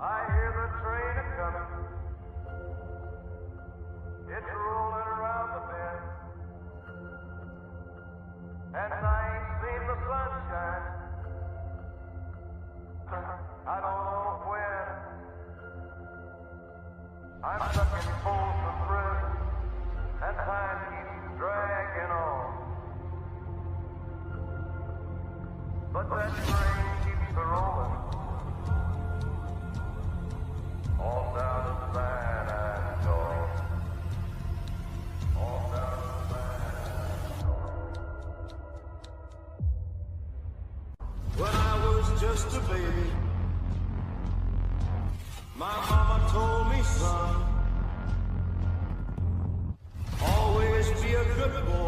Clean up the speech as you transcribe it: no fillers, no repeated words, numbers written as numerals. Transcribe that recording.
I hear the train a-comin'. It's rollin' around the bend. And I ain't seen the sunshine. I don't know when. I'm stuck in Folsom Prison, and time keeps dragging on. But that train keeps a-rollin'. All down to San Antonio. All down to San Antonio. When I was just a baby, my mama told me, son, always be a good boy.